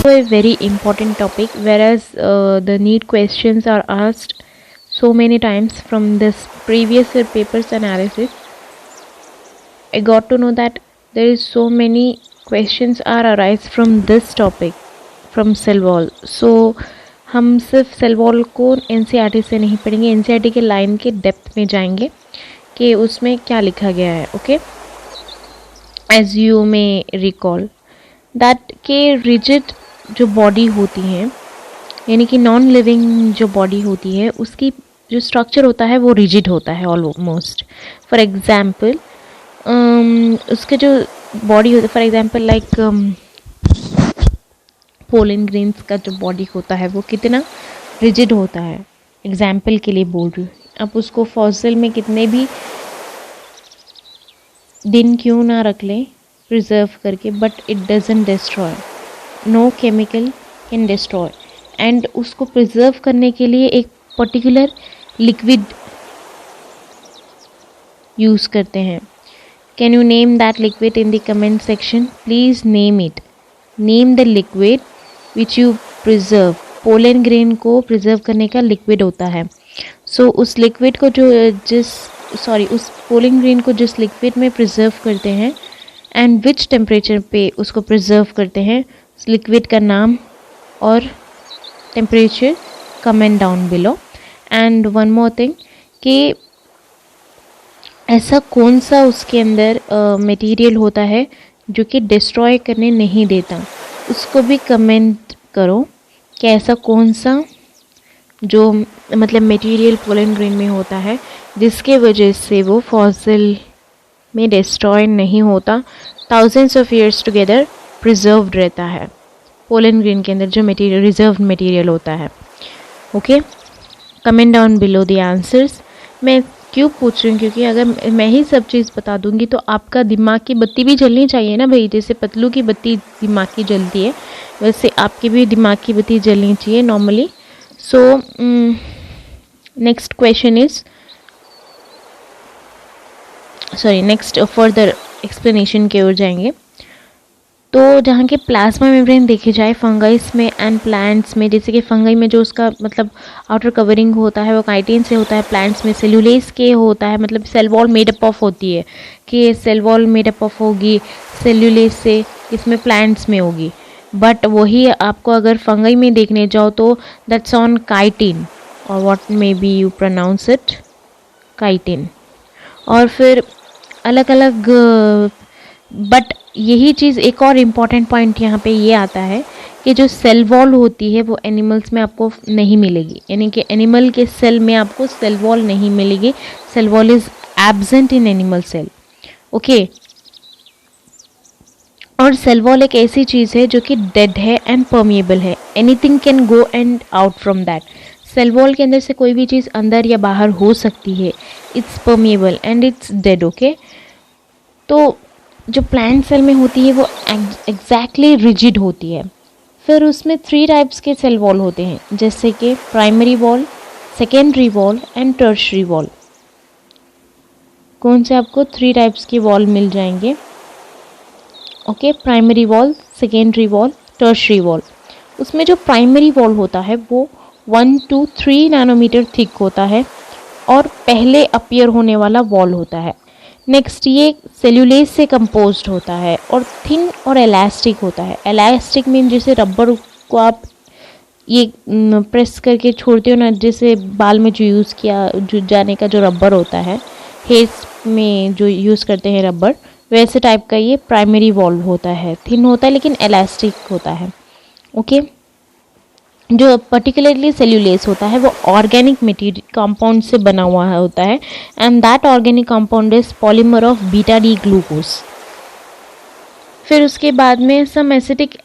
A very important topic, whereas the NEET questions are asked so many times from this previous year papers analysis. I got to know that there is so many questions are arise from this topic, from cell wall. So हम सिर्फ cell wall को NCERT से नहीं पढ़ेंगे, NCERT के line के depth में जाएंगे कि उसमें क्या लिखा गया है. Okay, as you may recall that के रिजिड जो बॉडी होती है, यानी कि नॉन लिविंग जो बॉडी होती है, उसकी जो स्ट्रक्चर होता है वो रिजिड होता है ऑलमोस्ट. फॉर एग्जाम्पल उसके जो बॉडी होता है, for example like pollen grains का जो बॉडी होता है वो कितना रिजिड होता है. एग्जाम्पल के लिए बोल रही हूँ. आप उसको फॉसिल में कितने भी दिन क्यों ना रख लें प्रिजर्व करके, but it doesn't destroy. No chemical can destroy. And उसको प्रिजर्व करने के लिए एक पर्टिकुलर लिक्विड यूज़ करते हैं. Can you name that liquid in the comment section? Please name it. Name the liquid which you preserve. Pollen grain को preserve करने का लिक्विड होता है. सो उस लिक्विड को उस पोलन ग्रेन को जिस लिक्विड में प्रिजर्व करते हैं एंड विच टेम्परेचर पे उसको प्रिजर्व करते हैं, उस लिक्विड का नाम और temperature comment down below. And one more thing कि ऐसा कौन सा उसके अंदर मटेरियल होता है जो कि डिस्ट्रॉय करने नहीं देता, उसको भी कमेंट करो कि ऐसा कौन सा जो मतलब मटेरियल पोलन ग्रेन में होता है जिसके वजह से वो फॉसिल में डिस्ट्रॉय नहीं होता, thousands of years together preserved रहता है. पोलन ग्रेन के अंदर जो मटेरियल रिजर्व्ड मटेरियल होता है. Okay, comment down below the answers. मैं क्यों पूछ रही हूँ, क्योंकि अगर मैं ही सब चीज़ बता दूंगी तो आपका दिमाग की बत्ती भी जलनी चाहिए ना भाई. जैसे पतलू की बत्ती दिमाग की जलती है, वैसे आपकी भी दिमाग की बत्ती जलनी चाहिए normally. So next question is next further explanation की ओर जाएंगे. तो जहाँ के प्लाज्मा मेम्ब्रेन देखे जाए फंगाइस में एंड प्लांट्स में, जैसे कि फंगाई में जो उसका मतलब आउटर कवरिंग होता है वो काइटिन से होता है, प्लांट्स में सेल्यूलेज के होता है, मतलब सेल वॉल मेडअप ऑफ होती है कि सेल वॉल मेडअप ऑफ होगी सेल्यूलेज से, इसमें प्लांट्स में होगी. बट वही आपको अगर फंगाई में देखने जाओ तो दैट्स ऑन काइटिन, और what may be you pronounce it chitin. और फिर अलग अलग, बट यही चीज़ एक और इम्पॉर्टेंट पॉइंट यहाँ पे ये आता है कि जो सेल वॉल होती है वो एनिमल्स में आपको नहीं मिलेगी, यानी कि एनिमल के सेल में आपको सेल वॉल नहीं मिलेगी. Cell wall is absent in animal cell. Okay, और सेल वॉल एक ऐसी चीज़ है जो कि डेड है एंड परमिएबल है. Anything can go and out from that. Cell wall के अंदर से कोई भी चीज़ अंदर या बाहर हो सकती है. It's permeable and it's dead. Okay, तो जो प्लांट सेल में होती है वो एग्जैक्टली रिजिड होती है. फिर उसमें 3 टाइप्स के सेल वॉल होते हैं, जैसे कि primary wall, secondary wall and tertiary wall. कौन से आपको 3 टाइप्स की वॉल मिल जाएंगे? Okay, primary wall, secondary wall, tertiary wall. उसमें जो प्राइमरी वॉल होता है वो 1 to 3 नैनोमीटर थिक होता है और पहले अपीयर होने वाला वॉल होता है. नेक्स्ट, ये सेल्यूलेज से कंपोज्ड होता है और थिन और इलास्टिक होता है. इलास्टिक मीन जैसे रबर को आप ये प्रेस करके छोड़ते हो ना, जैसे बाल में जो यूज़ किया जो जाने का जो रबर होता है, हेयर्स में जो यूज़ करते हैं रबर, वैसे टाइप का ये प्राइमरी वॉल होता है. थिन होता है लेकिन इलास्टिक होता है. ओके, जो पर्टिकुलरली सेल्यूलेज होता है वो ऑर्गेनिक मटेरियल कंपाउंड से बना हुआ होता है, and that organic compound is polymer of beta D glucose. फिर उसके बाद में सम एसिटिक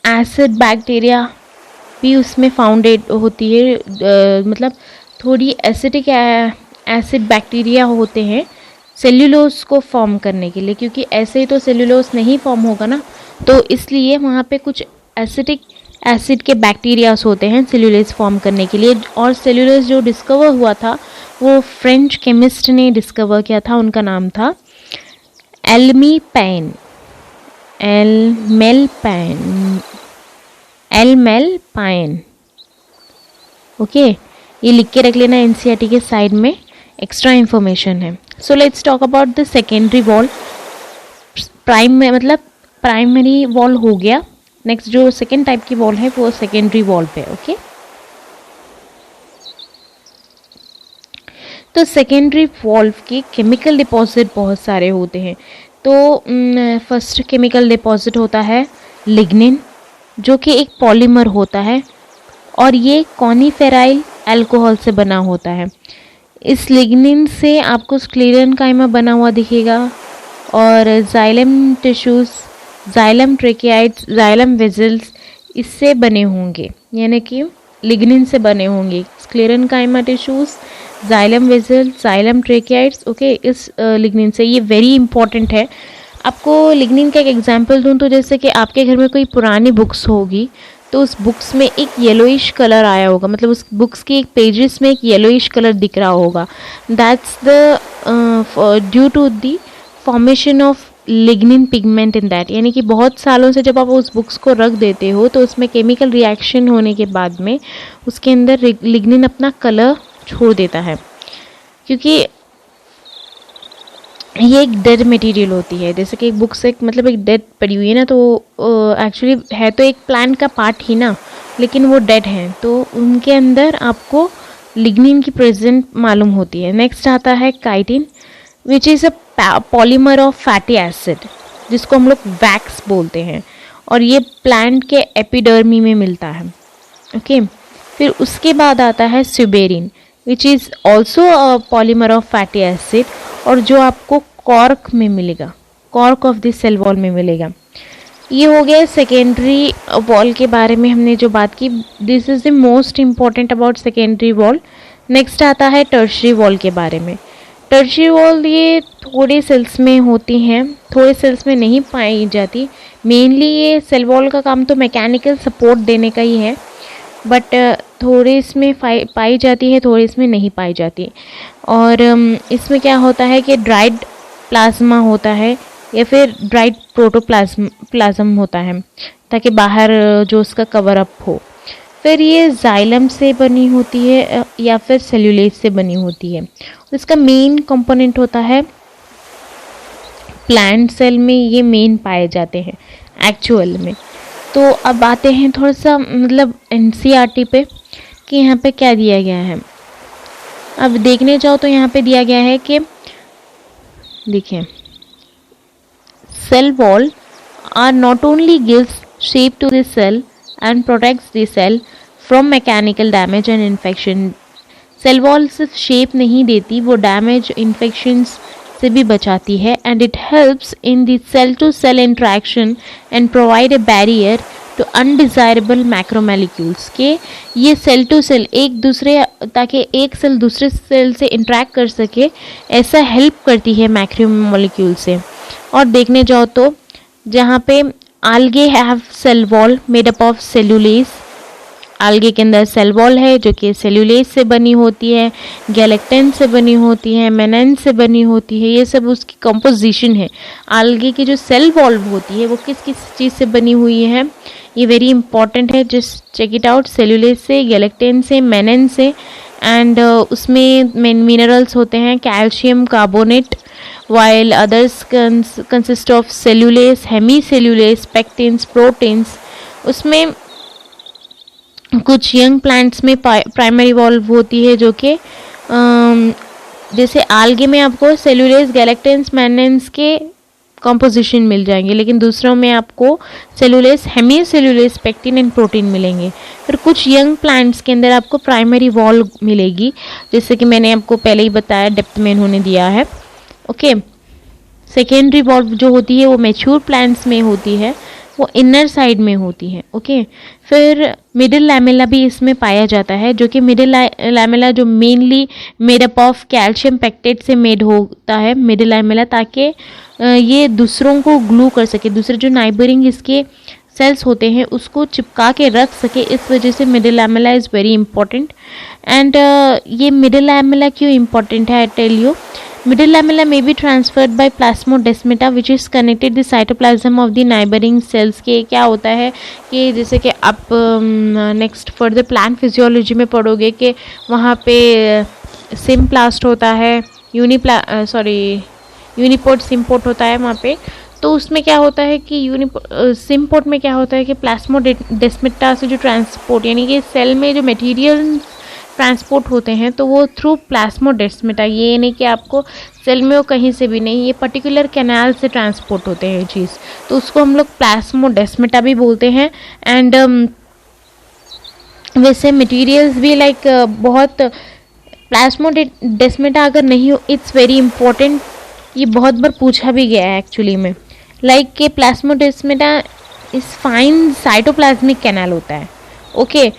एसिड बैक्टीरिया भी उसमें फाउंडेड होती है. मतलब थोड़ी एसिटिक एसिड बैक्टीरिया होते हैं सेल्यूलोज को फॉर्म करने के लिए, क्योंकि ऐसे ही तो सेल्यूलोज नहीं फॉर्म होगा ना, तो इसलिए वहाँ पे कुछ एसिटिक एसिड के बैक्टीरियाज होते हैं सेल्यूलोज फॉर्म करने के लिए. और सेल्यूलोज जो डिस्कवर हुआ था वो फ्रेंच केमिस्ट ने डिस्कवर किया था, उनका नाम था एल्मी पैन. L-मेल-पाइन। ओके, ये लिख के रख लेना एनसीईआरटी के साइड में, एक्स्ट्रा इंफॉर्मेशन है। So let's talk about the secondary wall. मतलब प्राइमरी वॉल हो गया, नेक्स्ट जो सेकेंड टाइप की वॉल है वो सेकेंडरी वॉल पे। ओके, तो सेकेंडरी वॉल्व के केमिकल डिपॉजिट बहुत सारे होते हैं। तो फर्स्ट केमिकल डिपॉजिट होता है लिग्निन, जो कि एक पॉलीमर होता है और ये कॉनिफेराइल अल्कोहल से बना होता है। इस लिग्निन से आपको स्क्लेरेनकाइमा बना हुआ दिखेगा और xylem tissues, xylem tracheids, xylem vessels इससे बने होंगे, यानी कि लिग्निन से बने होंगे। Sclerenchyma tissues, xylem vessels, xylem tracheids, okay, इस लिग्निन से। ये वेरी इंपॉर्टेंट है। आपको लिग्निन का एक एग्जांपल दूं तो जैसे कि आपके घर में कोई पुरानी बुक्स होगी तो उस बुक्स में एक येलोइश कलर आया होगा, मतलब उस बुक्स की एक पेजेस में एक येलोइश कलर दिख रहा होगा। That's the due to the formation of lignin pigment in that, यानी कि बहुत सालों से जब आप उस बुक्स को रख देते हो तो उसमें केमिकल रिएक्शन होने के बाद में उसके अंदर लिग्निन अपना कलर छोड़ देता है, क्योंकि ये एक डेड मटेरियल होती है। जैसे कि एक बुक से मतलब एक डेड पड़ी हुई है ना, तो एक्चुअली है तो एक प्लांट का पार्ट ही ना, लेकिन वो डेड है, तो उनके अंदर आपको लिग्निन की प्रेजेंट मालूम होती है। नेक्स्ट आता है chitin, which is a polymer of fatty acid, जिसको हम लोग वैक्स बोलते हैं, और ये प्लांट के एपिडर्मी में मिलता है। ओके, फिर उसके बाद आता है suberin, which is also a polymer of fatty acid, और जो आपको कॉर्क में मिलेगा, cork of the cell wall में मिलेगा। ये हो गया सेकेंडरी वॉल के बारे में हमने जो बात की। This is the most important about secondary wall. Next आता है टर्शरी वॉल के बारे में। टर्शरी वॉल ये थोड़े सेल्स में होती हैं, थोड़े सेल्स में नहीं पाई जाती। मेनली ये सेल वॉल का काम तो मैकेनिकल सपोर्ट देने का ही है, बट थोड़े इसमें पाई जाती है, थोड़े इसमें नहीं पाई जाती। और इसमें क्या होता है कि ड्राइड प्लाज्मा होता है या फिर ड्राइड प्रोटोप्लाज्म होता है, ताकि बाहर जो उसका कवर अप हो। फिर ये जाइलम से बनी होती है या फिर सेल्यूलेज से बनी होती है। इसका मेन कंपोनेंट होता है, प्लांट सेल में ये मेन पाए जाते हैं एक्चुअल में। तो अब आते हैं थोड़ा सा मतलब एनसीईआरटी पे कि यहाँ पे क्या दिया गया है। अब देखने जाओ तो यहाँ पे दिया गया है कि देखिए, cell wall are not only gives shape to the cell and protects the cell from mechanical damage and infection. Cell wall सिर्फ शेप नहीं देती, वो डैमेज, इन्फेक्शंस से भी बचाती है। And it helps in the cell to cell interaction and provide a barrier to undesirable macromolecules, के ये सेल टू सेल एक दूसरे, ताकि एक सेल दूसरे सेल से इंट्रैक्ट कर सके, ऐसा हेल्प करती है मैक्रोमोलिक्यूल से। और देखने जाओ तो जहाँ पे algae have cell wall made up of cellulose, algae के अंदर सेल वॉल है जो कि सेल्यूलेज से बनी होती है, गैलेक्टिन से बनी होती है, मेनन से बनी होती है। ये सब उसकी कंपोजिशन है। आल्गे की जो सेल वॉल होती है वो किस किस चीज़ से बनी हुई है, ये वेरी इंपॉर्टेंट है। Just check it out, cellulase से, गैलेक्टिन से, मेनन से, एंड उसमें मेन मिनरल्स होते हैं calcium carbonate, while others consist of cellulase, hemicellulase, pectins, proteins। उसमें कुछ यंग प्लांट्स में प्राइमरी वॉल्व होती है जो कि जैसे आल्गे में आपको सेल्यूलेज, गैलेक्टिन्स, मैनेंस के कॉम्पोजिशन मिल जाएंगे, लेकिन दूसरों में आपको सेल्यूलेज, हेमीसेल्यूलेज, पेक्टिन एंड प्रोटीन मिलेंगे। फिर कुछ यंग प्लांट्स के अंदर आपको प्राइमरी वॉल मिलेगी, जैसे कि मैंने आपको पहले ही बताया, डेप्थ में इन्होंने दिया है। ओके, सेकेंडरी वॉल्व जो होती है वो मैच्योर प्लांट्स में होती है, वो इनर साइड में होती है। ओके, फिर मिडिल लैमेला भी इसमें पाया जाता है, जो कि मिडिल लैमेला जो mainly made up of calcium pectate से मेड होता है मिडिल लैमेला, ताकि ये दूसरों को ग्लू कर सके, दूसरे जो नाइबरिंग इसके सेल्स होते हैं उसको चिपका के रख सके। इस वजह से middle lamella is very important. And ये मिडिल लैमेला क्यों इंपॉर्टेंट है, I tell you. Middle lamella may be transferred by plasmodesmata which is connected the cytoplasm of the neighbouring cells के। क्या होता है कि जैसे कि आप नेक्स्ट फर्दर प्लांट फिजियोलॉजी में पढ़ोगे कि वहाँ पे सिम्प्लास्ट होता है, यूनिपोर्ट सिम्पोर्ट होता है वहाँ पे। तो उसमें क्या होता है कि सिम्पोर्ट में क्या होता है कि प्लाज्मोडेस्माटा से जो ट्रांसपोर्ट यानी कि सेल में जो मटेरियल ट्रांसपोर्ट होते हैं तो वो थ्रू प्लाज्मोडेस्माटा, ये नहीं कि आपको सेल में वो कहीं से भी नहीं, ये पर्टिकुलर कैनाल से ट्रांसपोर्ट होते हैं चीज़, तो उसको हम लोग प्लाज्मोडेस्माटा भी बोलते हैं। एंड वैसे मटेरियल्स भी लाइक बहुत प्लाज्मोडेस्माटा अगर नहीं हो, इट्स वेरी इंपॉर्टेंट, ये बहुत बार पूछा भी गया है एक्चुअली में, लाइक कि प्लाज्मोडेस्माटा इस फाइन साइटोप्लाज्मिक कैनाल होता है। ओके